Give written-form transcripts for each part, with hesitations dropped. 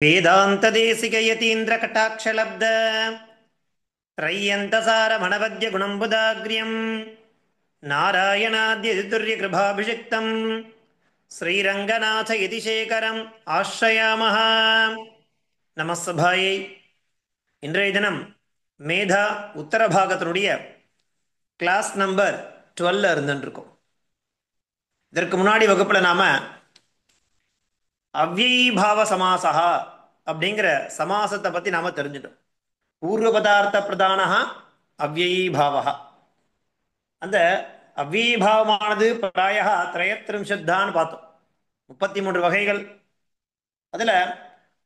वेदान्तदेशिकयतीन्द्रकटाक्षलब्ध त्रय्यन्तसारमणवद्यगुणम्बुदाग्र्यं नारायणाद्यतितुर्यकृभाभिषिक्तं श्रीरङ्गनाथ यतिशेखरम् आश्रयामः. நமஸ்தபாயை. இன்றைய தினம் மேதா உத்தர பாகத்தினுடைய class number 12 இருந்துருக்கோம். இதற்கு முன்னாடி வகுப்பில் நாம அவ்யயீபாவ சமாசா அப்படிங்கிற சமாசத்தை பற்றி நாம தெரிஞ்சிட்டோம். பூர்வ பதார்த்த பிரதானஹா அவ்யயீபாவா. அந்த அவ்யயீபாவமானது பிராயः திரயத்ரிம்சத்தான்னு பார்த்தோம். 33 வகைகள். அதில்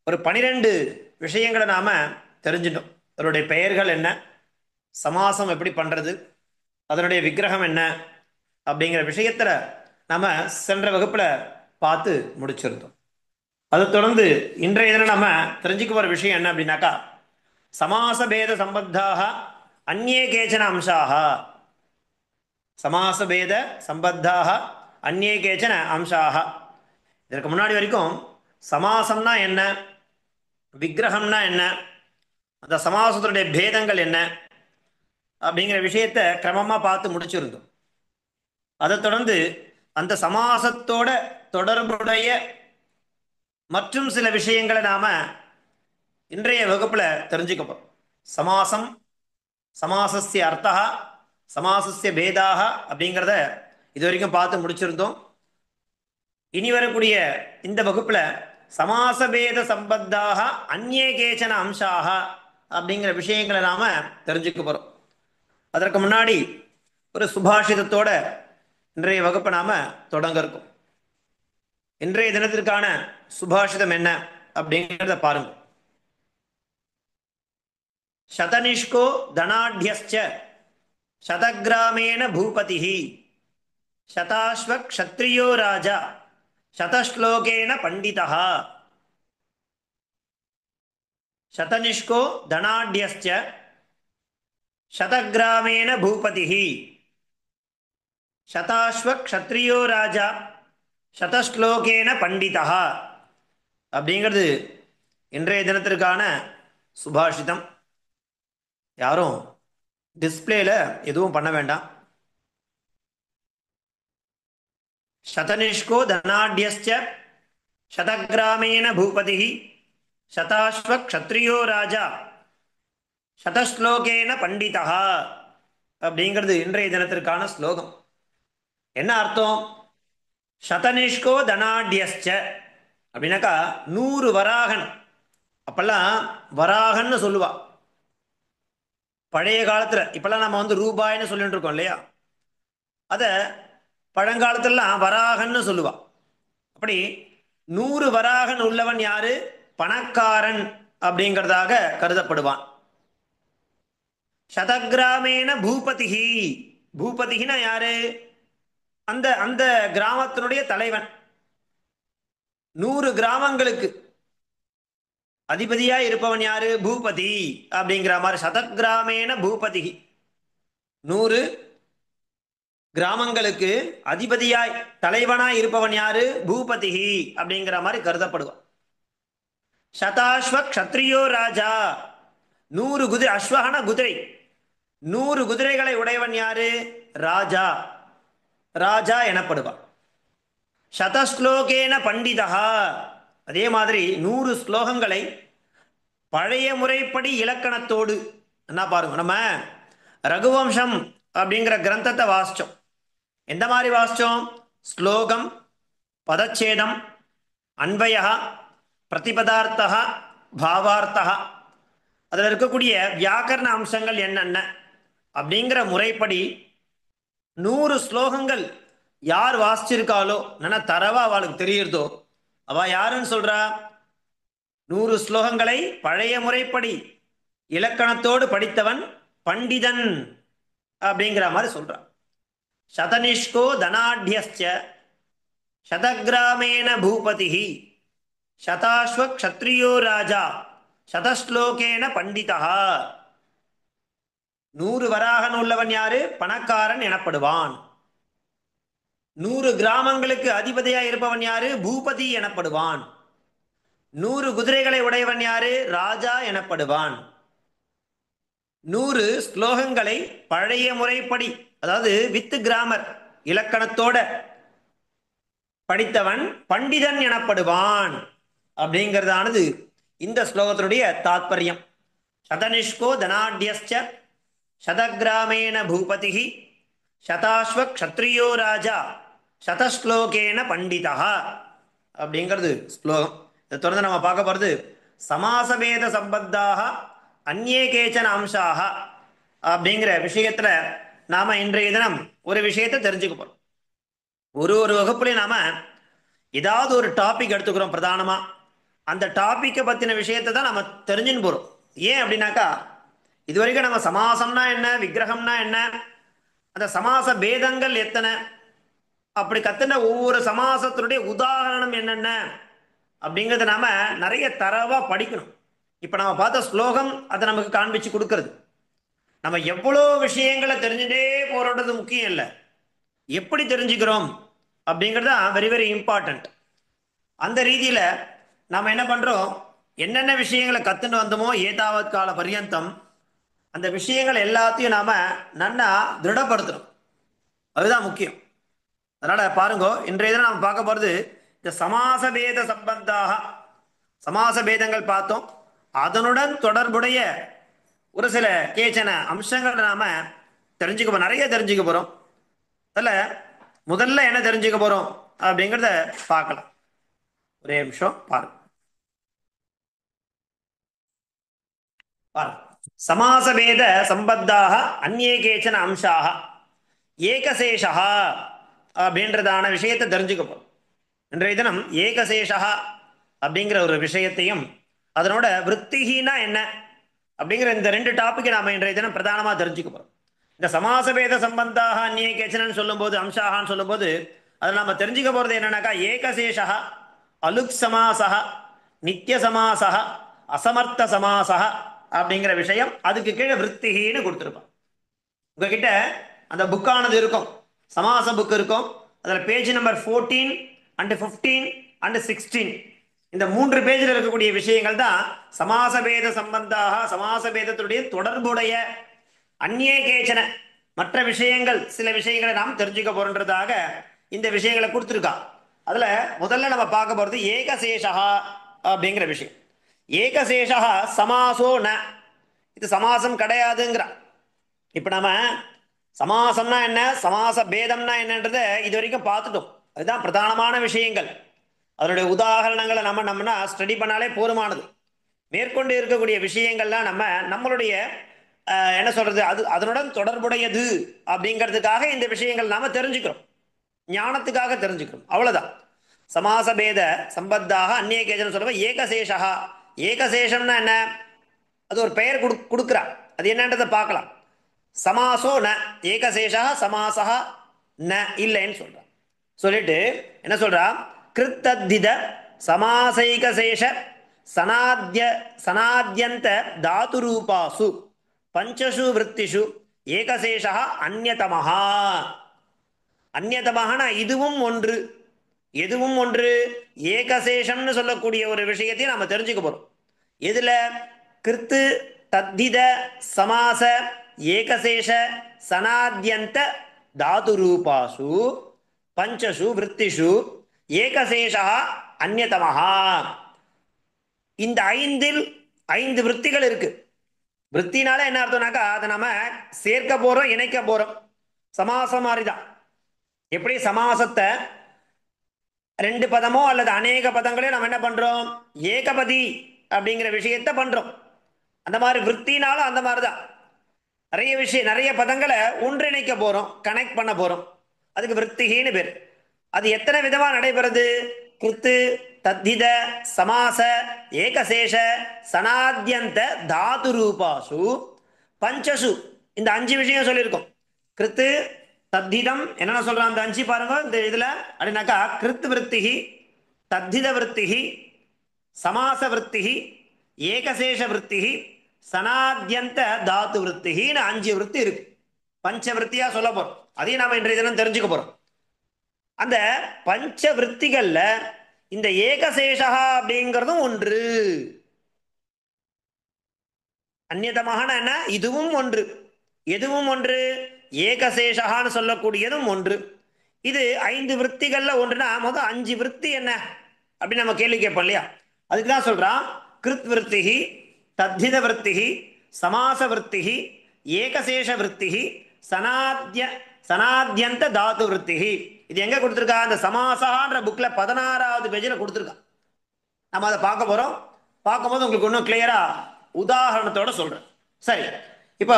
ஒரு 12 விஷயங்களை நாம தெரிஞ்சிட்டோம். அதனுடைய பெயர்கள் என்ன, சமாசம் எப்படி பண்றது, அதனுடைய விக்கிரகம் என்ன அப்படிங்கிற விஷயத்துல நாம சென்ற வகுப்புல பார்த்து முடிச்சிருந்தோம். அதை தொடர்ந்து இன்றைய தினம் நம்ம தெரிஞ்சுக்க போற விஷயம் என்ன அப்படின்னாக்கா, சமாசபேத சம்பத்தாக அந்நே கேச்சன அம்சாக. சமாசபேத சம்பத்தாக அந்நே கேச்சன அம்சாக. இதற்கு முன்னாடி வரைக்கும் சமாசம்னா என்ன, விக்கிரகம்னா என்ன, அந்த சமாசத்துடைய பேதங்கள் என்ன அப்படிங்கிற விஷயத்தை கிரமமா பார்த்து முடிச்சிருந்தோம். அதை தொடர்ந்து அந்த சமாசத்தோட தொடர்புடைய மற்றும் சில விஷயங்களை நாம இன்றைய வகுப்புல தெரிஞ்சுக்க போறோம். சமாசம், சமாசஸ்ய அர்த்தா, சமாசஸ்ய பேதாக அப்படிங்கிறத இது வரைக்கும் பார்த்து முடிச்சிருந்தோம். இனி வரக்கூடிய இந்த வகுப்புல சமாசபேத சம்பத்தாக அந்நே கேச்சன அம்சாக அப்படிங்கிற விஷயங்களை நாம தெரிஞ்சுக்க போறோம். அதற்கு முன்னாடி ஒரு சுபாஷிதத்தோட இன்றைய வகுப்பை நாம தொடங்க இருக்கோம். இன்றைய தினத்திற்கான சுபாஷிதம் என்ன அப்படிங்கிறத பாருங்க. சதனிஷ்கோ தனாட்யஸ்ச சதகிராமேண பூபதிஹி சதாஸ்வ க்ஷத்ரியோ ராஜா சதஸ்லோகேன பண்டிதः. சதனிஷ்கோ தனாட்யஸ்ச சதகிராமேண பூபதிஹி சதாஸ்வ க்ஷத்ரியோ ராஜா சதஸ்லோகேன பண்டிதः அப்படிங்கிறது இன்றைய தினத்திற்கான சுபாஷிதம். யாரும் டிஸ்பிளேல எதுவும் பண்ண வேண்டாம். சதனிஷ்கோ தனாட்யஸ்ச சதகிராமேண பூபதிஹி சதாஸ்வ க்ஷத்ரியோ ராஜா சதஸ்லோகேன பண்டிதः அப்படிங்கிறது இன்றைய தினத்திற்கான ஸ்லோகம். என்ன அர்த்தம்? சதனிஷ்கோ தனாட்யஸ்ச அப்படின்னாக்கா 100 வராகன். அப்பெல்லாம் வராகன்னு சொல்லுவா. பழைய காலத்துல, இப்பெல்லாம் நம்ம ரூபாய்னு சொல்லிட்டு இருக்கோம் இல்லையா, அத பழங்காலத்துலாம் வராகன்னு சொல்லுவா. அப்படி 100 வராகன் உள்ளவன் யாரு? பணக்காரன் அப்படிங்கிறதாக கருதப்படுவான். சதகிராமேன பூபதிஹி. பூபதிஹினா யாரு? அந்த அந்த கிராமத்தினுடைய தலைவன். 100 கிராமங்களுக்கு அதிபதியா இருப்பவன் யாரு? பூபதி அப்படிங்கிற மாதிரி. சதகிராமேன பூபதி. 100 கிராமங்களுக்கு அதிபதியாய் தலைவனாய் இருப்பவன் யாரு? பூபதி அப்படிங்கிற மாதிரி கருதப்படுவான். சதாஸ்வ க்ஷத்ரியோ ராஜா. 100 குதிரை. அஸ்வகன குதிரை. 100 குதிரைகளை உடையவன் யாரு? ராஜா. ராஜா எனப்படுவான். சதஸ்லோகேன பண்டிதா. அதே மாதிரி 100 ஸ்லோகங்களை பழைய முறைப்படி இலக்கணத்தோடு. என்ன பாருங்க, நம்ம ரகுவம்சம் அப்படிங்கிற கிரந்தத்தை வாசிச்சோம். எந்த மாதிரி வாசிச்சோம்? ஸ்லோகம், பதச்சேதம், அன்வய, பிரதிபதார்த்தா, பாவார்த்தா, அதில் இருக்கக்கூடிய வியாக்கரண அம்சங்கள் என்னென்ன அப்படிங்கிற முறைப்படி 100 ஸ்லோகங்கள் யார் வாசிச்சிருக்காளோ, நல்லா தரவா அவளுக்கு தெரியுறதோ, அவ யாருன்னு சொல்றா? 100 ஸ்லோகங்களை பழைய முறைப்படி இலக்கணத்தோடு படித்தவன் பண்டிதன் அப்படிங்கிற மாதிரி சொல்றான். சதனிஷ்கோ தனாட்யஸ்ச சதகிராமேன பூபதிஹி சதாஸ்வ க்ஷத்ரியோ ராஜா சதஸ்லோகேன பண்டிதா. 100 வராகன் உள்ளவன் யாரு? பணக்காரன் எனப்படுவான். 100 கிராமங்களுக்கு அதிபதியா இருப்பவன் யாரு? பூபதி எனப்படுவான். 100 குதிரைகளை உடையவன் யாரு? ராஜா எனப்படுவான். 100 ஸ்லோகங்களை பழைய முறைப்படி, அதாவது வித் கிராமர், இலக்கணத்தோட படித்தவன் பண்டிதன் எனப்படுவான் அப்படிங்கிறதானது இந்த ஸ்லோகத்தினுடைய தாத்பரியம். சதனிஷ்கோ தனாட்யஸ்ச சதகிராமேண பூபதிஹி சதாஸ்வ க்ஷத்ரியோ ராஜா சதஸ்லோகேன பண்டிதா அப்படிங்கிறது ஸ்லோகம். இதை தொடர்ந்து நம்ம பார்க்க போகிறது சமாசபேத சம்பத்தாக அந்நே கேச்சன அம்சாக அப்படிங்கிற விஷயத்தில் நாம் இன்றைய தினம் ஒரு விஷயத்தை தெரிஞ்சுக்க போகிறோம். ஒரு வகுப்புலையும் நாம் ஏதாவது ஒரு டாபிக் எடுத்துக்கிறோம் பிரதானமாக. அந்த டாப்பிக்கை பற்றின விஷயத்தை தான் நம்ம தெரிஞ்சுன்னு போகிறோம். ஏன் அப்படின்னாக்கா, இது வரைக்கும் நம்ம சமாசம்னா என்ன, விக்கிரகம்னா என்ன, அந்த சமாச பேதங்கள் எத்தனை, அப்படி கத்துன ஒவ்வொரு சமாசத்தினுடைய உதாரணம் என்னென்ன அப்படிங்கிறத நாம நிறைய தரவா படிக்கணும். இப்ப நம்ம பார்த்த ஸ்லோகம் அதை நமக்கு காண்பிச்சு கொடுக்கறது. நம்ம எவ்வளோ விஷயங்களை தெரிஞ்சுட்டே போறது முக்கியம் இல்லை, எப்படி தெரிஞ்சுக்கிறோம் அப்படிங்கிறது வெரி வெரி இம்பார்ட்டன்ட். அந்த ரீதியில நாம என்ன பண்றோம், என்னென்ன விஷயங்களை கத்துன்னு வந்தோமோ ஏதாவது கால பர்யந்தம் அந்த விஷயங்கள் எல்லாத்தையும் நாம நன்னா திருடப்படுத்தணும். அதுதான் முக்கியம். அதனால பாருங்க, இன்றைய தினம் நாம் பார்க்க போறது இந்த சமாச பேத சம்பந்தாக, சமாச பேதங்கள் பார்த்தோம். அதனுடன் தொடர்புடைய ஒரு சில கேச்சன அம்சங்களை நாம தெரிஞ்சுக்க, நிறைய தெரிஞ்சுக்க போறோம். அதில் முதல்ல என்ன தெரிஞ்சுக்க போறோம் அப்படிங்கிறத பார்க்கலாம். ஒரே நிமிஷம் பாருங்க. சமாசபேத சம்பத்தாக அந்நே கேச்சன அம்சாக ஏகசேஷா அப்படின்றதான விஷயத்தை தெரிஞ்சுக்க போறோம். இன்றைய தினம் ஏகசேஷா அப்படிங்கிற ஒரு விஷயத்தையும் அதனோட விற்த்திஹீனா என்ன அப்படிங்கிற இந்த 2 டாபிக்கை நாம இன்றைய தினம் பிரதானமாக தெரிஞ்சுக்க போறோம். இந்த சமாசபேத சம்பந்தாக அந்நே கேச்சனன்னு சொல்லும்போது, அம்சாகான்னு சொல்லும்போது, அதில் நம்ம தெரிஞ்சுக்க போறது என்னன்னாக்கா, ஏகசேஷா, அலுக் சமாசா, நித்திய சமாசா, அசமர்த்த சமாசா அப்படிங்கிற விஷயம். அதுக்கு கீழே விற்த்திஹீன்னு கொடுத்துருப்பான். உங்ககிட்ட அந்த புக்கானது இருக்கும், சமாச புக் இருக்கும். அதில் பேஜ் நம்பர் 14 and 15 and 16, இந்த 3 பேஜில் இருக்கக்கூடிய விஷயங்கள் தான் சமாசபேத சம்பந்தாக, சமாசபேதத்துடைய தொடர்புடைய அந்நே கேச்சன மற்ற விஷயங்கள், சில விஷயங்களை நாம் தெரிஞ்சுக்க போறன்றதாக இந்த விஷயங்களை கொடுத்துருக்கா. அதுல முதல்ல நம்ம பார்க்க போறது ஏகசேஷா அப்படிங்கிற விஷயம். ஏகசேஷா சமாசோ ந, இது சமாசம் கிடையாதுங்கிற. இப்ப நம்ம சமாசம்னா என்ன, சமாச பேதம்னா என்னன்றதை இது வரைக்கும் பார்த்துட்டோம். அதுதான் பிரதானமான விஷயங்கள். அதனுடைய உதாரணங்களை நம்மனா ஸ்டடி பண்ணாலே போதுமானது. மேற்கொண்டு இருக்கக்கூடிய விஷயங்கள்லாம் நம்மளுடைய என்ன சொல்றது, அதனுடன் தொடர்புடையது அப்படிங்கிறதுக்காக இந்த விஷயங்கள் நாம தெரிஞ்சுக்கிறோம், ஞானத்துக்காக தெரிஞ்சுக்கிறோம், அவ்வளவுதான். சமாசபேத சம்பத்தாக அந்நே கேச்சன சொல்லுவ ஏகசேஷா. ஏகசேஷம்னா என்ன, அது ஒரு பெயர் கொடுக்குறா, அது என்னன்றதை பார்க்கலாம். சமாசோ ந, ஏகசேஷா சமாசா ந இல்லைன்னு சொல்றான். சொல்லிட்டு என்ன சொல்றா, கிருத்தத்தித சமாசைகசேஷ சனாத்யந்த தாது ரூபாசு பஞ்சசு விற்த்திஷு ஏகசேஷா அந்யதமஹா. அந்யதமஹனா இதுவும் ஒன்று, எதுவும் ஒன்று, ஏகசேஷம்னு சொல்லக்கூடிய ஒரு விஷயத்தை நம்ம தெரிஞ்சுக்க போறோம். எதுல, கிருத்து தத்தித சமாச ஏகசேஷ சனாத்யந்த தாது ரூபாசு பஞ்சசு விற்த்திஷு ஏகசேஷா அந்யதமஹா. இந்த 5 விற்த்திகள் இருக்கு. விற்த்தினால என்ன அர்த்தம்னாக்கா, அதை நம்ம சேர்க்க போறோம், இணைக்க போறோம். சமாசம் மாதிரிதான். எப்படி சமாசத்தை 2 பதமோ அல்லது அநேக பதங்களையும் நம்ம என்ன பண்றோம், ஏகபதி அப்படிங்கிற விஷயத்த பண்றோம். அந்த மாதிரி விற்த்தினாலும் அந்த மாதிரிதான் நிறைய விஷயம், நிறைய பதங்களை ஒன்றிணைக்க போறோம், கனெக்ட் பண்ண போறோம். அதுக்கு விற்த்திகின்னு பேர். அது எத்தனை விதமா நடைபெறுது, கிருத்து தத்தித சமாச ஏகசேஷ சனாத்யந்த தாது ரூபாசு பஞ்சசு, இந்த 5 விஷயம் சொல்லியிருக்கோம். கிருத்து தத்திதம் என்னென்ன சொல்றான் அந்த 5 பாருங்க இந்த இதுல அப்படின்னாக்கா, கிருத்து விற்த்திகி, தத்தித விற்த்திகி, சமாச விற்த்திகி, ஏகசேஷ விற்த்திகி, சனாத்யந்த தாத்து விற்த்திகின்னு 5 விற்பி இருக்கு. பஞ்ச விற்த்தியா சொல்ல போறோம். அதையும் நாம இன்றைய தினம் தெரிஞ்சுக்க போறோம். அந்த பஞ்ச விற்த்திகள்ல இந்த ஏகசேஷா அப்படிங்கிறதும் ஒன்று. அந்நியதமான என்ன? இதுவும் ஒன்று. எதுவும் ஒன்று? ஏகசேஷகான்னு சொல்லக்கூடியதும் ஒன்று. இது 5 விற்த்திகள்ல ஒன்றுனா முதல் 5 விற்பி என்ன அப்படின்னு நம்ம கேள்வி கேட்போம் இல்லையா? அதுக்கு தான் சொல்றான் கிருத் விற்த்திகி, தத்தித விற்த்திகி, சமாச விற்த்திகி, ஏகசேஷ விற்த்திகி, சனாத்ய சனாத்யந்த தாத்து விற்த்திகி. இது எங்க கொடுத்துருக்கா? அந்த சமாசான்ற புக்ல 16வது பேஜில் கொடுத்துருக்கா. நம்ம அதை பார்க்க போறோம். பார்க்கும்போது உங்களுக்கு இன்னும் கிளியரா உதாரணத்தோட சொல்றேன். சரி, இப்போ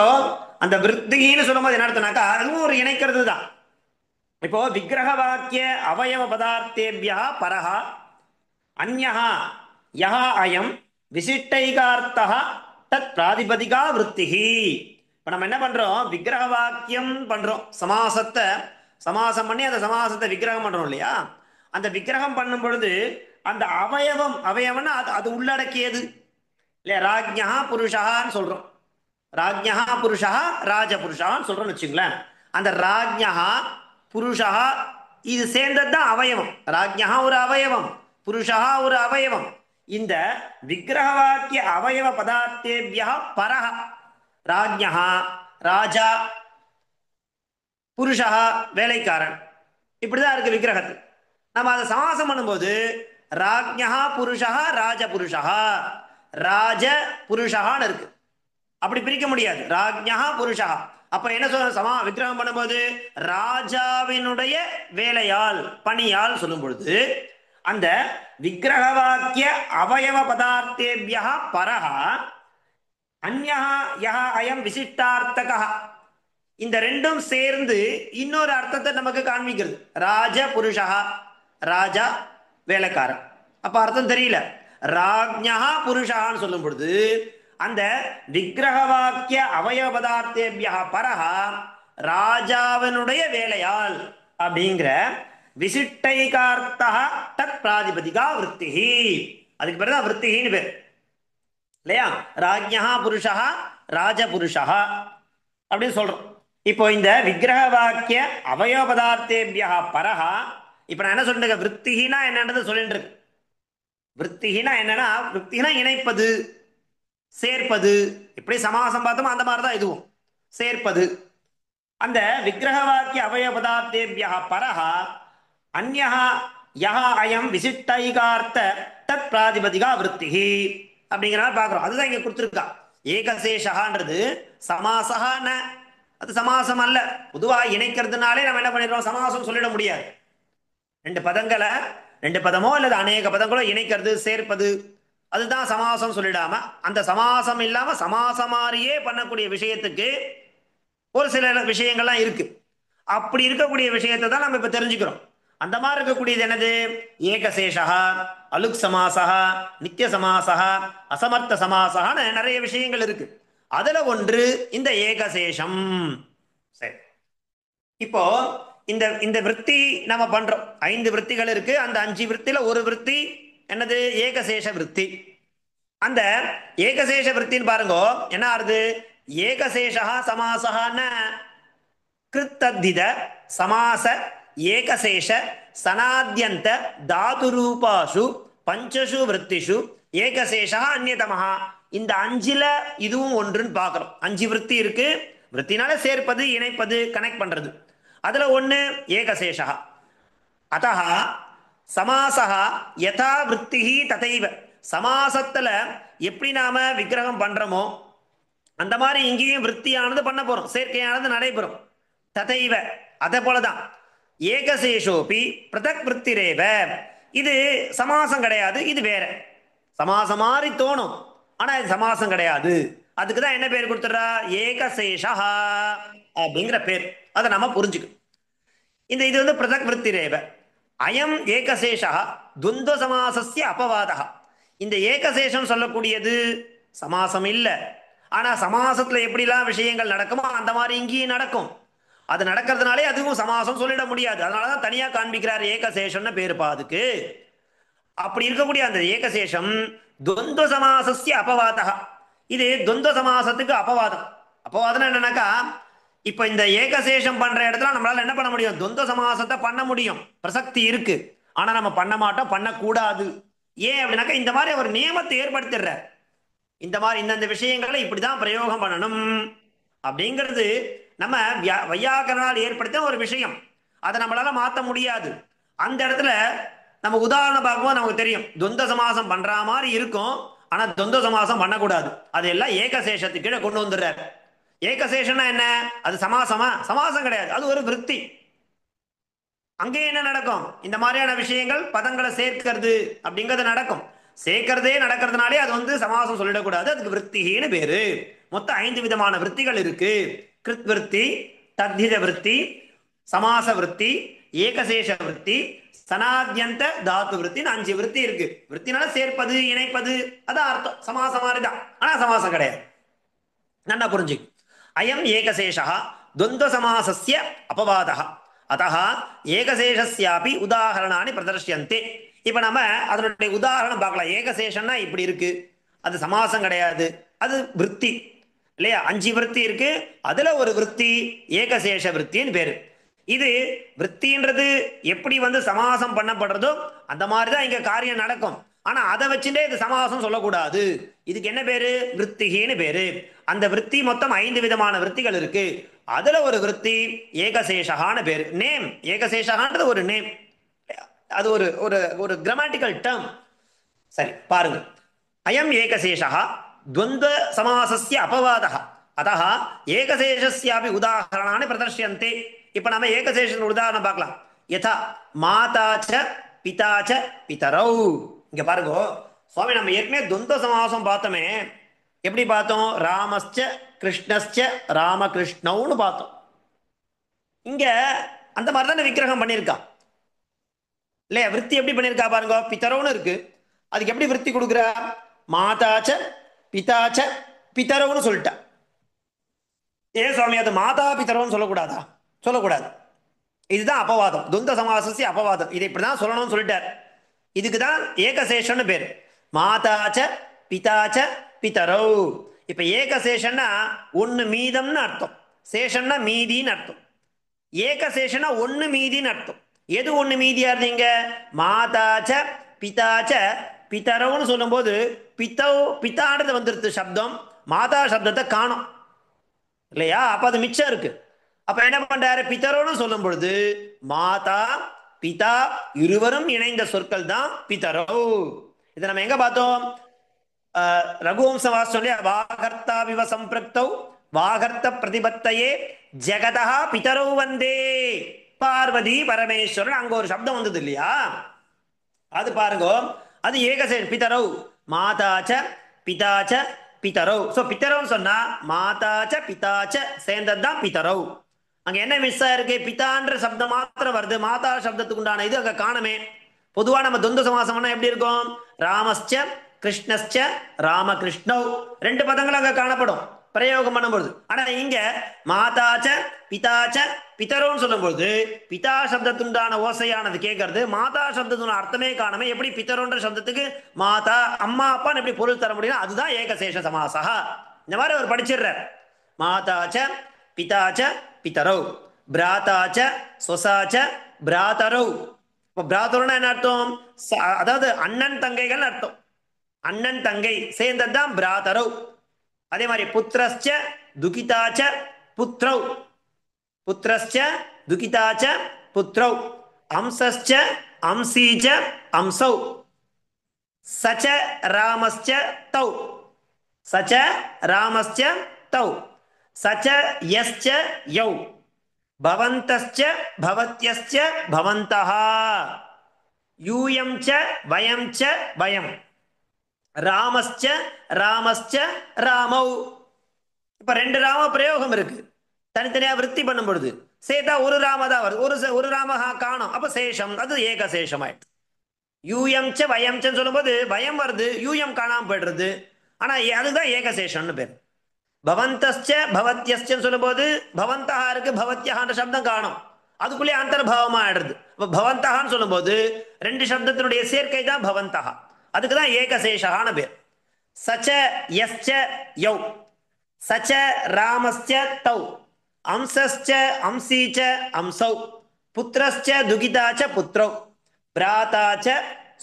அந்த விற்த்திகின்னு சொல்லும்போது என்ன அர்த்தம்னாக்கா அதுவும் ஒரு இணைக்கிறது தான். இப்போ விக்கிரக வாக்கிய அவயவ பதார்த்தேபியா பரஹா அந்யஹா யஹா அயம் விசிஷ்டைகார்த்தா தத் பிராதிபதிகா விற்த்திகி. இப்போ நம்ம என்ன பண்றோம்? விக்கிரக வாக்கியம் பண்றோம். சமாசத்தை சமாசம் பண்ணி அந்த சமாசத்தை விக்கிரகம் பண்றோம் இல்லையா? அந்த விக்கிரகம் பண்ணும் பொழுது அந்த அவயவம் அவயவம்னா அது அது உள்ளடக்கியது இல்லையா? ராஜ்யா புருஷான்னு சொல்றோம். ராஜ்யா புருஷா ராஜபுருஷான்னு சொல்றோம்னு வச்சுங்களேன். அந்த ராஜ்யா புருஷா இது சேர்ந்தது தான் அவயவம். ராஜ்யா ஒரு அவயவம், புருஷா ஒரு அவயவம். இந்த விக்கிரக வாக்கிய அவயவ பதார்த்தேபியா பரஹ ராஜ்யா ராஜா, புருஷா வேலைக்காரன், இப்படிதான் இருக்கு விக்கிரகத்தில். நம்ம அதை சமாசம் பண்ணும்போது ராஜ்யா புருஷா ராஜபுருஷா ராஜ புருஷான்னு இருக்கு. அப்படி பிரிக்க முடியாது. ராஜ்யா புருஷா. அப்ப என்ன சொல்ற விக்கிரகம் பண்ணும்போது ராஜாவினுடைய வேலையால் பணியால் சொல்லும் பொழுது அந்த விக்கிரக வாக்கிய அவயவ பதார்த்தேபியா பரஹா அந்யா யஹா அயம் விசிஷ்டார்த்தகா. இந்த ரெண்டும் சேர்ந்து இன்னொரு அர்த்தத்தை நமக்கு காண்பிக்கிறது. ராஜ புருஷா, ராஜா வேலைக்காரன். அப்ப அர்த்தம் தெரியல. ராஜ்யா புருஷான்னு சொல்லும் பொழுது அந்த விக்கிரக வாக்கிய அவயவ பதார்த்தேபியா பரஹா ராஜாவினுடைய வேலையால் அப்படிங்கிற விசிஷ்டைகார்த்தா தத் பிராதிபதிகா விற்த்திகி. அதுக்கு பேர் தான் விற்த்திகின்னு பேர் இல்லையா? ராஜ்யா புருஷா ராஜபுருஷா அப்படின்னு சொல்றோம். இப்போ இந்த விக்கிரக வாக்கிய அவயவ பதார்த்தேபியா பரஹா, இப்ப நான் என்ன சொல்லிட்டு விற்த்திகினா என்னன்றது சொல்லிட்டு இருக்கு. விற்த்திகினா என்னன்னா, விற்த்திகினா இணைப்பது, சேர்ப்பது. இப்படி சமாசம் பார்த்தோம் அந்த மாதிரிதான் இதுவும் சேர்ப்பது. அந்த விக்கிரக வாக்கிய அவயவ பதார்த்தேபியா பரஹா அந்யஹா யஹா அயம் விசிஷ்டைகார்த்த தத் பிராதிபதிகா விற்த்திகி அப்படிங்கிற மாதிரி பார்க்கிறோம். அதுதான் இங்க கொடுத்துருக்கா. ஏகசேஷகான்றது சமாசகான அது சமாசம் அல்ல. பொதுவாக இணைக்கிறதுனாலே நம்ம என்ன பண்ணிடுறோம்? சமாசம் சொல்லிட முடியாது. ரெண்டு பதங்களை, ரெண்டு பதமோ அல்லது அநேக பதங்களோ இணைக்கிறது, சேர்ப்பது, அதுதான் சமாசம் சொல்லிடாம அந்த சமாசம் இல்லாம சமாசம் மாதிரியே பண்ணக்கூடிய விஷயத்துக்கு ஒரு சில விஷயங்கள்லாம் இருக்கு. அப்படி இருக்கக்கூடிய விஷயத்தை தான் நம்ம இப்ப தெரிஞ்சுக்கிறோம். அந்த மாதிரி இருக்கக்கூடியது என்னது? ஏகசேஷா, அலுக் சமாசா, நித்திய சமாசா, அசமர்த்த சமாசான்னு நிறைய விஷயங்கள் இருக்கு. அதுல ஒன்று இந்த ஏகசேஷம். சரி, இப்போ இந்த இந்த விற்பி நம்ம பண்றோம். 5 விற்த்திகள் இருக்கு. அந்த 5 விற்த்தில ஒரு விற்பி என்னது? ஏகசேஷ விற்பி. அந்த ஏகசேஷ விற்த்தின்னு பாருங்க என்ன ஆறுது? ஏகசேஷா சமாசகான கிருத்தத்தித சமாச ஏகசேஷ சனாத்யந்த தாது ரூபாசு பஞ்சசு விற்த்திஷு ஏகசேஷா அந்நியதமஹா. இந்த 5ல இதுவும் ஒன்றுன்னு பார்க்கிறோம். 5 விற்பி இருக்கு. விற்த்தினால சேர்ப்பது, இணைப்பது, கனெக்ட் பண்றது. அதுல ஒண்ணு ஏகசேஷா. அத்தஹ சமாசா யதா விற்த்திஹி ததைவ. சமாசத்துல எப்படி நாம விக்கிரகம் பண்றோமோ அந்த மாதிரி இங்கேயும் விற்த்தியானது பண்ண போறோம், சேர்க்கையானது நடைபெறும். ததைவ அதே போலதான் ஏகசேஷோபி பிரதக் விற்த்திரேவ. இது சமாசம் கிடையாது, இது வேற. சமாசம் மாதிரி தோணும், ஆனா இது சமாசம் கிடையாது. அதுக்குதான் என்ன பேர் கொடுத்துறா? ஏகசேஷா அப்படிங்கிற பேர். அதை நம்ம புரிஞ்சுக்கணும். இந்த இது வந்து பிரதக் விற்த்திரேவ. அயம் ஏகசேஷா துவந்த சமாசஸ்ய அபவாதா. இந்த ஏகசேஷம் சொல்லக்கூடியது சமாசம் இல்ல. ஆனா சமாசத்துல எப்படிலாம் விஷயங்கள் நடக்குமோ அந்த மாதிரி இங்கேயும் நடக்கும். அது நடக்கிறதுனாலே அதுவும் சமாசம் சொல்லிட முடியாது. அதனாலதான் தனியா காண்பிக்கிறார் ஏகசேஷம்னு பேருப்பா அதுக்கு. அப்படி இருக்கக்கூடிய அந்த ஏகசேஷம் துவந்த சமாசஸ்ய அபவாதா. இது துவந்த சமாசத்துக்கு அபவாதம். அபவாதம் என்னன்னாக்கா, இப்ப இந்த ஏகசேஷம் பண்ற இடத்துல நம்மளால என்ன பண்ண முடியும்? துவந்த சமாசத்தை பண்ண முடியும், பிரசக்தி இருக்கு. ஆனா நம்ம பண்ண மாட்டோம், பண்ணக்கூடாது. ஏன் அப்படின்னாக்கா இந்த மாதிரி ஒரு நியமத்தை ஏற்படுத்திடுற. இந்த மாதிரி இந்தந்த விஷயங்களை இப்படிதான் பிரயோகம் பண்ணணும் அப்படிங்கிறது நம்ம வையாகரனால் ஏற்படுத்த ஒரு விஷயம். அதை நம்மளால மாற்ற முடியாது. அந்த இடத்துல நம்ம உதாரணம் பார்க்கும்போது நமக்கு தெரியும், துவந்த சமாசம் பண்ற மாதிரி இருக்கும். ஆனா துவந்த சமாசம் பண்ணக்கூடாது. அது எல்லாம் ஏகசேஷத்துக்கு கீழே கொண்டு வந்துடுறாரு. ஏகசேஷம்னா என்ன? அது சமாசமா? சமாசம் கிடையாது, அது ஒரு விற்பி. அங்கே என்ன நடக்கும்? இந்த மாதிரியான விஷயங்கள் பதங்களை சேர்க்கிறது அப்படிங்கிறது நடக்கும். சேர்க்கிறதே நடக்கிறதுனாலே அது வந்து சமாசம் சொல்லிடக்கூடாது, அதுக்கு விற்த்தின்னு பேரு. மொத்தம் 5 விதமான விற்த்திகள் இருக்கு. கிருத் விற்பி, தத்தித விற்பி, சமாச விற்பி, ஏகசேஷ விற்பி, சனாத்யந்த தாத்து விற்த்தின்னு 5 விற்பி இருக்கு. விற்த்தினால சேர்ப்பது, இணைப்பது, அதான் அர்த்தம். சமாசம் மாதிரிதான், ஆனா சமாசம் கிடையாது. நல்லா புரிஞ்சு. அயம் ஏகசேஷா துவந்த சமாசஸ்ய அபவாதः அத்தः ஏகசேஷஸ்யாபி உதாரணானி பிரதர்ஷ்யந்தே. இப்ப நம்ம அதனுடைய உதாரணம் பார்க்கலாம். ஏகசேஷன்னா இப்படி இருக்கு, அது சமாசம் கிடையாது, அது விற்பி இல்லையா? 5 விற்பி இருக்கு, அதுல ஒரு விற்பி ஏகசேஷ விற்த்தின்னு பேரு. இது விற்த்தின்றது எப்படி வந்து சமாசம் பண்ணப்படுறதோ அந்த மாதிரிதான் இங்க காரியம் நடக்கும். ஆனா அதை வச்சுட்டே இது சமாசம் சொல்லக்கூடாது. இதுக்கு என்ன பேரு? விற்த்திகின்னு பேரு. அந்த விற்பி மொத்தம் 5 விதமான விற்த்திகள் இருக்கு. அதுல ஒரு விற்பி ஏகசேஷகான்னு பேரு. நேம் ஏகசேஷகான்றது ஒரு நேம், அது ஒரு ஒரு ஒரு கிராமட்டிக்கல் டேர்ம். சரி பாருங்க. அயம் ஏகசேஷா துவந்த சமாசஸ்ய அபவாதः அத்தः ஏகசேஷஸ்யாபி உதாரணானி பிரதர்ஷ்யந்தே. இப்ப நம்ம ஏகசேஷன் உதாரணம் பார்க்கலாம். யதா மாதாச்ச பிதாச்ச பிதரௌ. இங்க பாருங்க சுவாமி, நம்ம ஏற்கனவே துவந்த சமாசம் பார்த்தோமே. எப்படி பார்த்தோம்? ராமஸ்ச கிருஷ்ணஸ்ச ராமகிருஷ்ணவுன்னு பார்த்தோம். இங்க அந்த மாதிரி தானே விக்கிரகம் பண்ணியிருக்கா இல்லையா? விற்பி எப்படி பண்ணியிருக்கா பாருங்க. பிதரவுன்னு இருக்கு, அதுக்கு எப்படி விற்பி கொடுக்குறா? மாதாச்ச பிதாச்ச பிதரவுன்னு சொல்லிட்டா. ஏன் சுவாமி அது மாதா பிதரவுன்னு சொல்லக்கூடாதா? சொல்லக்கூடாது. இதுதான் அபவாதம், துவந்த சமாசஸ்ய அபவாதம். இதை இப்படிதான் சொல்லணும்னு சொல்லிட்டார். இதுக்குதான் ஏகசேஷன்னு பேர். மாதாச்ச பிதாச்ச பிதரௌ. இப்ப ஏகசேஷன்னா ஒன்னு மீதம்னு அர்த்தம், சேஷன்னா மீதின்னு அர்த்தம். ஏகசேஷனா ஒன்னு மீதின்னு அர்த்தம். எது ஒன்னு மீதியா இருந்தீங்க? மாதாச்ச பிதாச்ச பிதரவுன்னு சொல்லும் போது பித்தோ பித்தான்றது வந்துருது சப்தம், மாதா சப்தத்தை காணும் இல்லையா? அப்ப அது மிச்சம் இருக்கு. அப்ப என்ன பண்றாரு? பிதரோன்னு சொல்லும் பொழுது மாதா பிதா இருவரும் இணைந்த சொற்கள் தான் பிதரோ. இதை நம்ம எங்க பார்த்தோம்? ரகுவம்ச வாசம் வாகர்த்தா விவ சம்பிரக்தௌ வாகர்த்த பிரதிபத்தையே ஜெகதா பிதரோ வந்தே பார்வதி பரமேஸ்வரன். அங்க ஒரு சப்தம் வந்தது இல்லையா? அது பாருங்க, அது ஏகசேஷ பிதரௌ மாதாச்ச பிதாச்ச பிதரௌ. சோ பிதரௌன்னு சொன்னா மாதாச்ச பிதாச்ச சேர்ந்ததுதான் பிதரௌ. அங்க என்ன மிஸ் ஆயிருக்கு? பிதான்ற சப்தம் மாத்திரம் வருது, மாதா சப்தத்துக்கு உண்டான இது அங்க காணமே. பொதுவா நம்ம துவந்த சமாசம்னா எப்படி இருக்கும்? ராமஸ்ச கிருஷ்ணஸ்ச ராமகிருஷ்ணவ், 2 பதங்கள் அங்க காணப்படும் பிரயோகம் பண்ணும்போது. ஆனா இங்க மாதாச்ச பிதாச்ச பிதரோன்னு சொல்லும்போது பிதா சப்தத்துண்டான ஓசையானது கேட்கறது, மாதா சப்தத்துன அர்த்தமே காணமே. எப்படி பிதரோன்ற சப்தத்துக்கு மாதா அம்மா அப்பான்னு எப்படி பொருள் தர முடியும்? அதுதான் ஏகசேஷ சமாசா. இந்த மாதிரி அவர் படிச்சிடுற. மாதாச்ச பிதாச்ச பிதரௌ பிராதாச்ச சொசாச்ச பிராதரௌ. இப்போ பிராதரோன்னா என்ன அர்த்தம்? அதாவது அண்ணன் தங்கைகள் அர்த்தம். அண்ணன் தங்கை சேர்ந்ததுதான் பிராதரௌ. அதே மாதிரி புத்திரஸ்ச துகிதாச்ச புத்ரௌ, புத்திரஸ்ச துகிதாச்ச புத்ரௌ, அம்சஸ்ச அம்சீச்ச அம்சௌ, சச்ச ராமஸ்ச தௌ, சச்ச ராமஸ்ச தௌ, சச்ச யஸ்ச யௌ, பவந்தஸ்ச பவத்யஸ்ச பவந்தஹ, யூயம் ச வயம் ச வயம், ராமஸ்ச ராமஸ்ச ராமௌ. இப்ப 2 ராம பிரயோகம் இருக்கு. தனித்தனியா விற்பி பண்ணும் பொழுது சேர்த்தா ஒரு ராம தான் வருது, ஒரு ராமஹா காணும். அப்ப சேஷம், அது ஏகசேஷம் ஆயிடுது. யூஎம் ச வயம் சன்னு சொல்லும்போது வயம் வருது, யூஎம் காணாம போயிடுறது. ஆனா அதுதான் ஏகசேஷம்னு பேர். பவந்தஸ்ச பவத்யஸ்சன்னு சொல்லும்போது பவந்தஹா இருக்கு, பவத்யஹான்ற சப்தம் காணும், அதுக்குள்ளே அந்தர்பாவமா ஆயிடுறது. அப்ப பவந்தஹான்னு சொல்லும்போது 2 சப்தத்தினுடைய சேர்க்கை தான் பவந்தஹா, அதுக்கு தான் ஏகசேஷான பேர். சச்ச யஸ்ச யௌ, சச்ச ராமஸ்ச தௌ, அம்சஸ்ச அம்சீச்ச அம்சௌ, புத்திரஸ்ச துகிதாச்ச புத்ரௌ, பிராதாச்ச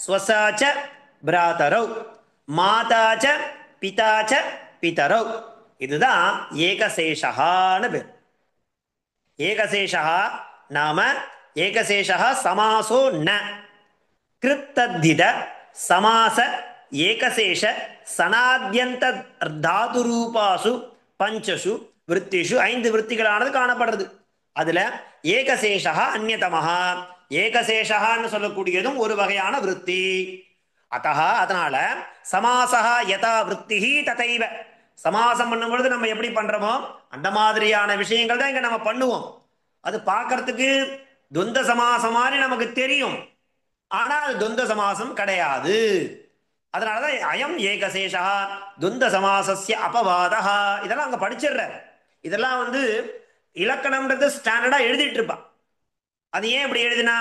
ஸ்வசாச்ச பிராதரௌ மாதாச்ச பிதாச்ச பிதரௌ. இதுதான் ஏகசேஷகான்னு பேர். ஏகசேஷா நாம ஏகசேஷா சமாசோ ந கிருத்தத்தித சமாச ஏகசேஷ சனாத்யந்த தாதுரூபாசு பஞ்சசு விற்த்திஷு 5 விற்த்திகளானது காணப்படுறது. அதுல ஏகசேஷா அந்நியதமஹா, ஏகசேஷகான்னு சொல்லக்கூடியதும் ஒரு வகையான விற்பி. அதனால சமாசா யதா விற்த்திஹி ததைவ, சமாசம் பண்ணும் பொழுது நம்ம எப்படி பண்றோமோ அந்த மாதிரியான விஷயங்கள் தான் இங்க நம்ம பண்ணுவோம். அது பார்க்கறதுக்கு துவந்த சமாசம் மாதிரி நமக்கு தெரியும், ஆனால் அது துவந்த சமாசம் கிடையாது. அதனாலதான் அயம் ஏகசேஷா துவந்த சமாசஸ்ய அபவாதா. இதெல்லாம் அங்க படிச்சிடுற. இதெல்லாம் இலக்கணம்ன்றது ஸ்டாண்டர்டா எழுதிட்டு இருப்பான். அது ஏன் இப்படி எழுதினா,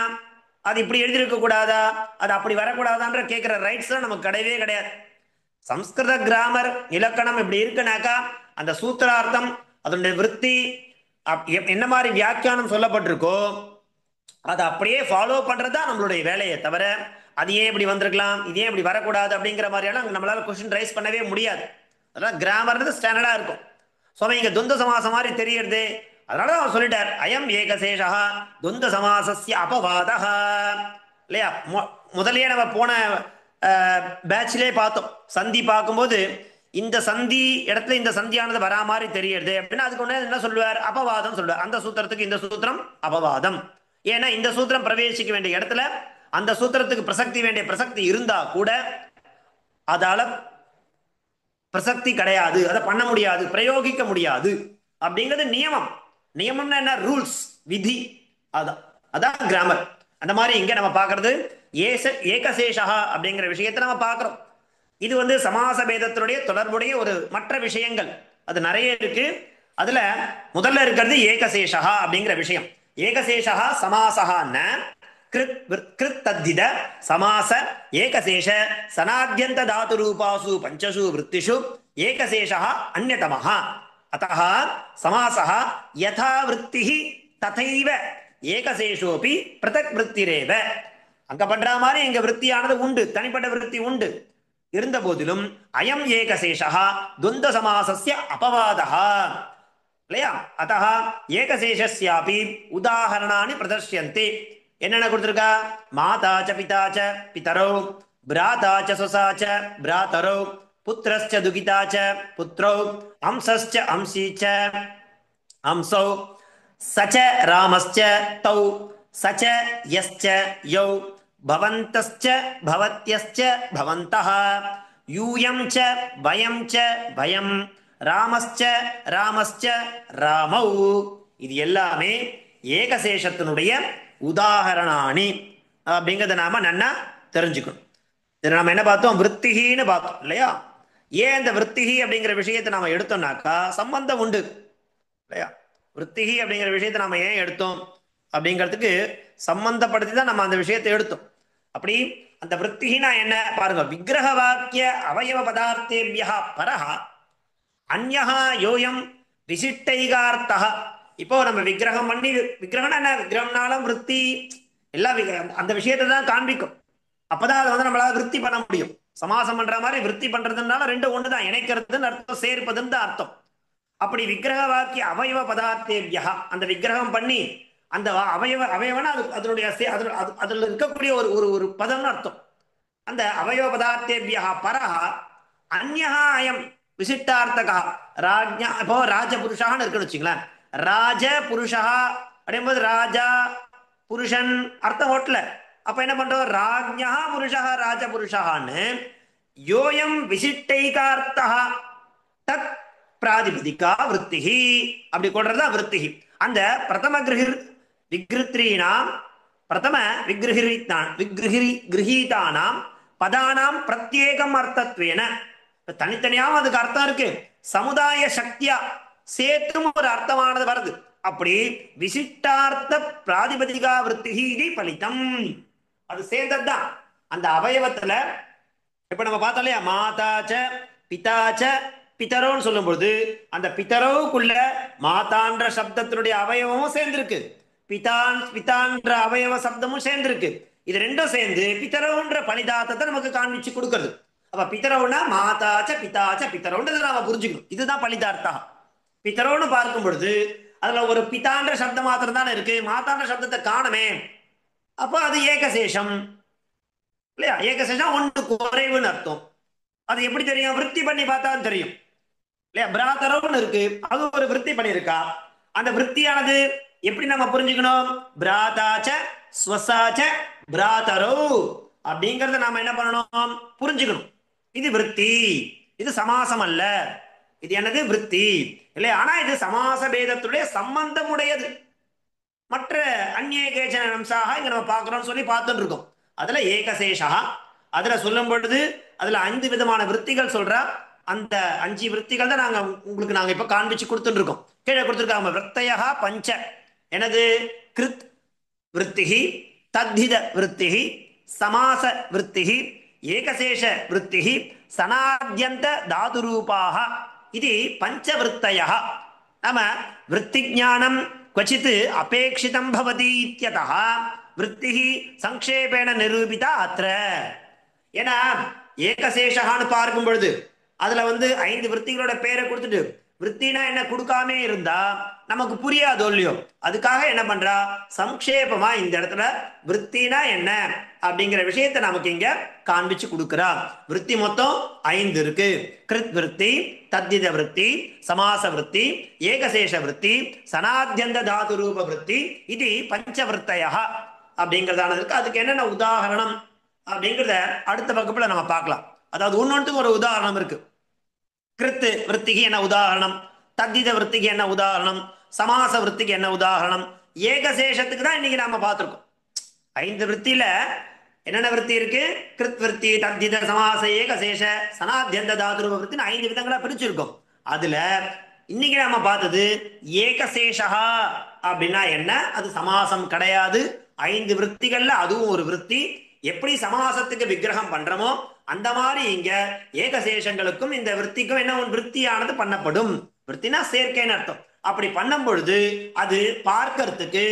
அது இப்படி எழுதியிருக்க கூடாதா, அது அப்படி வரக்கூடாதான்ற கேட்கிற ரைட்ஸ் நமக்கு கிடையவே கிடையாது. சம்ஸ்கிருத கிராமர் இலக்கணம் இப்படி இருக்குனாக்கா அந்த சூத்திரார்த்தம் அதனுடைய விற்பி என்ன மாதிரி வியாக்கியானம் சொல்லப்பட்டிருக்கோ அதை அப்படியே ஃபாலோ பண்றதுதான் நம்மளுடைய வேலையை தவிர அது ஏன் இப்படி வந்திருக்கலாம், இது ஏன் இப்படி வரக்கூடாது அப்படிங்கிற மாதிரியான நம்மளால கொஸ்டின் ரைஸ் பண்ணவே முடியாது. அதெல்லாம் கிராமர்ன்றது ஸ்டாண்டர்டா இருக்கும். ஸோ இங்க துவந்த சமாசம் மாதிரி தெரியறது. அதனால அவர் சொல்லிட்டார் அயம் ஏகசேஷா துவந்த சமாசஸ்ய அபவாதா. இல்லையா, முதலே நம்ம போன பேட்ச்லே பார்த்தோம். சந்தி பார்க்கும்போது இந்த சந்தி இடத்துல இந்த சந்தியானது வரா மாதிரி தெரியறது அப்படின்னா அதுக்கு ஒண்ணு என்ன சொல்லுவார், அபவாதம் சொல்லுவார். அந்த சூத்திரத்துக்கு இந்த சூத்திரம் அபவாதம். ஏன்னா இந்த சூத்திரம் பிரவேசிக்க வேண்டிய இடத்துல அந்த சூத்திரத்துக்கு பிரசக்தி வேண்டிய பிரசக்தி இருந்தா கூட அதால பிரசக்தி கிடையாது, அதை பண்ண முடியாது, பிரயோகிக்க முடியாது அப்படிங்கிறது நியமம். நியமம்னா என்ன, ரூல்ஸ், விதி. அதான் கிராமர். அந்த மாதிரி இங்க நம்ம பார்க்கறது ஏகசேஷா அப்படிங்கிற விஷயத்தை நம்ம பார்க்கிறோம். இது சமாச பேதத்தினுடைய தொடர்புடைய ஒரு மற்ற விஷயங்கள் அது நிறைய இருக்கு. அதுல முதல்ல இருக்கிறது ஏகசேஷா அப்படிங்கிற விஷயம். ஏகசேஷா சமாசா ந கிருத்தத்தித சமாச ஏகசேஷ சனாத்யந்த தாது ரூபாசு பஞ்சசு விற்த்திஷு ஏகசேஷா அந்நியதமஹ. அத்தஹ சமாசஹ யதா விற்த்திஹி ததைவ ஏகசேஷோபி பிரதக் விற்த்திரேவ. அங்க பண்ற மாதிரி இங்க விற்த்தியானது உண்டு, தனிப்பட்ட விற்த்தி உண்டு. இருந்த போதிலும் அயம் ஏகசேஷா துவந்த சமாசஸ்ய அபவாதா. இல்லையா, அத்தஹ ஏகசேஷஸ்யாபி உதாஹரணானி பிரதர்ஷ்யந்தி. என்னென்ன கொடுத்திருக்கா, மாதாச்ச பிதாச்ச பிதரோ பிராதாச்ச சொசாச்ச பிராதரோ புத்திரஸ்ச துகிதாச்ச புத்ரோ அம்சஸ்ச அம்சீச்ச அம்சௌ சச்ச ராமஸ்ச தௌ சச்ச யஸ்ச யௌ பவந்தஸ்ச பவத்யஸ்ச பவந்தஹ யூயம் ச வயம் ச வயம் ராமஸ்ச ராமஸ்ச ராமௌ. இது எல்லாமே ஏகசேஷத்தினுடைய உதாகரணாணி அப்படிங்கிறத நாம நன்னா தெரிஞ்சுக்கணும். இதை நம்ம என்ன பார்த்தோம், விற்த்திகின்னு பார்த்தோம் இல்லையா. ஏன் இந்த விற்த்திகி அப்படிங்கிற விஷயத்தை நாம எடுத்தோம்னாக்கா சம்பந்தம் உண்டு இல்லையா. விற்த்திகி அப்படிங்கிற விஷயத்தை நாம ஏன் எடுத்தோம் அப்படிங்கிறதுக்கு சம்பந்தப்படுத்தி தான் நம்ம அந்த விஷயத்தை எடுத்தோம். அப்படி அந்த விற்த்திகினா என்ன பாருங்க, விக்கிரக வாக்கிய அவயவ பதார்த்தேபியா பரஹா அந்யஹா யோயம் விசிஷ்டைகார்த்தா. இப்போ நம்ம விக்கிரகம் பண்ணி, விக்கிரகம் என்ன, விக்கிரகம்னாலும் விற்பி எல்லாம் அந்த விஷயத்தை தான் காண்பிக்கும். அப்பதான் அதை நம்மளால விற்பி பண்ண முடியும். சமாசம் பண்ற மாதிரி விற்பி பண்றதுனால ரெண்டு ஒண்ணுதான், இணைக்கிறதுன்னு அர்த்தம், சேர்ப்பதுன்னு தான் அர்த்தம். அப்படி விக்கிரக வாக்கிய அவயவ பதார்த்தேபியா அந்த விக்கிரகம் பண்ணி அந்த அவயவனா அதனுடைய அதுல இருக்கக்கூடிய ஒரு ஒரு பதம்னு அர்த்தம். அந்த அவயவ பதார்த்தேபியா பரஹா அந்யஹா அயம் விசிஷ்டார்த்தகா ராஜ்யா. இப்போ ராஜபுருஷான்னு இருக்குன்னு வச்சுங்களேன். ராஜ புருஷா அப்படிங்கும்போது ராஜா புருஷன் அர்த்தம் ஓட்டல. அப்ப என்ன பண்றோம், ராஜ்யா புருஷா ராஜபுருஷான்னு யோயம் விசிஷ்டைகார்த்தா தத் பிராதிபதிகா விற்த்திகி அப்படி கொள்றதா விற்த்திகி. அந்த பிரதம விக்ருத்ரீனாம் பிரதம கிரகீதானாம் பதானாம் பிரத்யேகம் அர்த்தத்வேன. தனித்தனியாவும் அதுக்கு அர்த்தம் இருக்கு, சமுதாய சக்தியா சேர்த்தும் ஒரு அர்த்தமானது வருது. அப்படி விசிஷ்டார்த்த பிராதிபதிகா விற்த்திகி பலிதம், அது சேர்ந்ததுதான் அந்த அவயவத்துல. இப்ப நம்ம பார்த்தோம் இல்லையா, மாதாச்ச பிதாச்ச பிதரோன்னு சொல்லும் பொழுது அந்த பிதரோவுக்குள்ள மாதான்ற சப்தத்தினுடைய அவயவமும் சேர்ந்திருக்கு, பிதான்ற அவயவ சப்தமும் சேர்ந்திருக்கு. இது ரெண்டும் சேர்ந்து பிதரவுன்ற பணிதாத்தத்தை நமக்கு காண்பிச்சு கொடுக்கறது. அப்ப பிதரவுனா மாதாச்ச பிதாச்ச பிதரவுன்றதை நாம புரிஞ்சுக்கணும். இதுதான் பலிதார்த்தா. பிதரோன்னு பார்க்கும் பொழுது அதுல ஒரு பிதான்ற சப்தம் மாத்திரம் தானே இருக்கு, மாதான்ற சப்தத்தை காணுமே. அப்ப அது ஏகசேஷம் இல்லையா? ஏகசேஷம் ஒன்று குறைவுன்னு அர்த்தம். அது எப்படி தெரியும்? விருத்தி பண்ணி பார்த்தா தெரியும் இல்லையா? பிராதரவுன்னு இருக்கு, அது ஒரு விருத்தி பண்ணியிருக்கா. அந்த விருத்தியானது எப்படி நம்ம புரிஞ்சுக்கணும்? பிராதாச்ச ஸ்வசாச்ச பிராதரோ அப்படிங்கறத நாம என்ன பண்ணணும்? புரிஞ்சுக்கணும். இது விருத்தி, இது சமாசம் அல்ல. இது என்னது? விருத்தி இல்லையா? ஆனா இது சமாச பேதத்துடைய சம்பந்தம் உடையது. மற்ற அந்நிய கேச்சன அம்சாக இங்க நம்ம பார்க்கிறோம்னு சொல்லி பார்த்துட்டு இருக்கோம். அதுல ஏகசேஷா அதுல சொல்லும் பொழுது அதுல 5 விதமான விற்த்திகள் சொல்ற. அந்த 5 விற்த்திகள் தான் நாங்க இப்ப காண்பிச்சு கொடுத்துட்டு இருக்கோம். கீழே கொடுத்துருக்காங்க விற்த்தையா பஞ்ச. எனது கிருத் விற்த்திகி, தத்தித விற்த்திகி, சமாச விற்த்திகி, ஏகசேஷ விற்த்திகி, சனாத்யந்த தாதுரூபாக இது பஞ்சவிருத்தய. நாம விற்த்திஞானம் क्वचित् अपेक्षितं भवति इत्यतः वृत्तिः संक्षेपेण निरूपिता अत्र. ஏன்னா ஏகசேஷகான்னு பார்க்கும் பொழுது அதுல 5 விற்த்திகளோட பேரை கொடுத்துட்டு விற்த்தினா என்ன கொடுக்காம இருந்தா நமக்கு புரியாது இல்லையோ. அதுக்காக என்ன பண்றா? சம்க்ஷேபமா இந்த இடத்துல விற்த்தினா என்ன அப்படிங்கிற விஷயத்தை நமக்கு இங்க காண்பிச்சு கொடுக்கிறா. விற்பி மொத்தம் 5 இருக்கு. கிருத் விற்பி, தத்தித விற்பி, சமாச விற்பி, ஏகசேஷ விற்பி, சனாத்யந்த தாது ரூப விற்பி, இது பஞ்சவிருத்தய அப்படிங்கிறதானது இருக்கு. அதுக்கு என்னென்ன உதாரணம் அப்படிங்கிறத அடுத்த வகுப்புல நம்ம பார்க்கலாம். அதாவது ஒன்னொன்றுக்கு ஒரு உதாரணம் இருக்கு. கிருத்து விற்த்திக்கு என்ன உதாரணம், தத்தித விற்த்திக்கு என்ன உதாரணம், சமாச விற்த்திக்கு என்ன உதாரணம், ஏகசேஷத்துக்கு தான் இன்னைக்கு நாம பார்த்திருக்கோம். 5 விற்த்தியில என்னென்ன விற்பி இருக்கு? கிருத் விற்பி, தத்தித, சமாச, ஏகசேஷ, சனாத்யந்த தாதுரூப விற்த்தின்னு 5 விதங்களா பிரிச்சிருக்கோம். அதுல இன்னைக்கு நாம பார்த்தது ஏகசேஷா அப்படின்னா என்ன? அது சமாசம் கிடையாது. 5 விற்த்திகள்ல அதுவும் ஒரு விற்பி. எப்படி சமாசத்துக்கு விக்கிரகம் பண்றோமோ அந்த மாதிரி இங்க ஏகசேஷங்களுக்கும் இந்த விற்த்திக்கும் என்ன விற்த்தியானது பண்ணப்படும். விற்த்தினா சேர்க்கைன்னு அர்த்தம். அப்படி பண்ணும் பொழுது அது பார்க்கறதுக்கு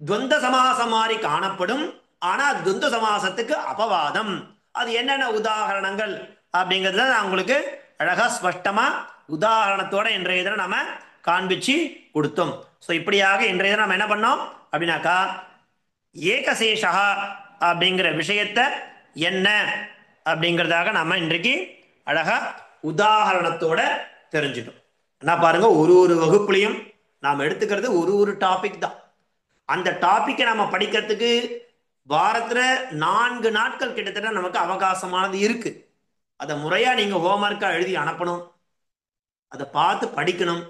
துவந்த சமாசம் மாதிரி காணப்படும். ஆனா துவந்த சமாசத்துக்கு அபவாதம். அது என்னென்ன உதாரணங்கள் அப்படிங்கறத நான் உங்களுக்கு அழகா ஸ்பஷ்டமா உதாரணத்தோட இன்றைய தினம் நம்ம காண்பிச்சு கொடுத்தோம். ஸோ இப்படியாக இன்றைய தினம் நம்ம என்ன பண்ணோம் அப்படின்னாக்கா ஏகசேஷா அப்படிங்கிற விஷயத்த என்ன அப்படிங்கிறதாக நாம இன்றைக்கு அழகா உதாரணத்தோட தெரிஞ்சிட்டோம். என்ன பாருங்க, ஒரு வகுப்புலையும் நாம் எடுத்துக்கிறது ஒரு டாபிக் தான். அந்த டாபிக்கை நம்ம படிக்கிறதுக்கு வாரத்துல 4 நாட்கள் கிட்டத்தட்ட நமக்கு அவகாசமானது இருக்கு. அதை முறையா நீங்க ஹோம்ஒர்க்கா எழுதி அனுப்பணும். அதை பார்த்து படிக்கணும்,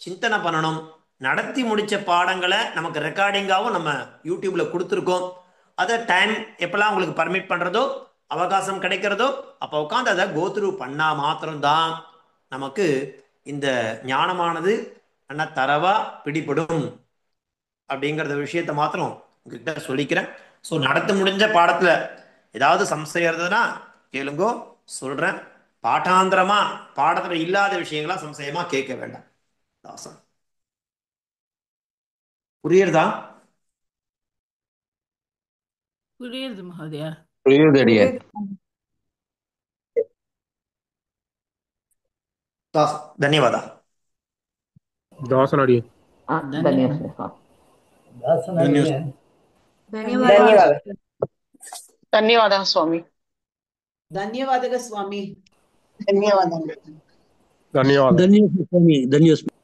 சிந்தனை பண்ணணும். நடத்தி முடிச்ச பாடங்களை நமக்கு ரெக்கார்டிங்காகவும் நம்ம யூடியூப்ல கொடுத்துருக்கோம். அதை டைம் எப்பெல்லாம் உங்களுக்கு பர்மிட் பண்றதோ, அவகாசம் கிடைக்கிறதோ அப்போ உட்காந்து அதை கோத்ரூ பண்ணா மாத்திரம்தான் நமக்கு இந்த ஞானமானது நல்லா தரவா பிடிபடும் அப்படிங்கிறத விஷயத்த மாத்திரம் உங்ககிட்ட சொல்லிக்கிறேன். ஸோ நடத்த முடிஞ்ச பாடத்துல ஏதாவது சம்சயம் இருந்ததுன்னா கேளுங்கோ, சொல்றேன். பாட்டாந்திரமா பாடத்துல இல்லாத விஷயங்களா சம்சயமா கேட்க வேண்டாம். தாசன் புரியுறதா? புரியுது மகோதயா. புரியுது அடியே. ಧನ್ಯವಾದ. ದಾಸನ್ ಅಡಿಯೇ. ಧನ್ಯವಾದ ಸ್ವಾಮಿ. ಧನ್ಯವಾದ ಸ್ವಾಮಿ. ಧನ್ಯವಾದ ಸ್ವಾಮಿ. ಧನ್ಯವಾದ.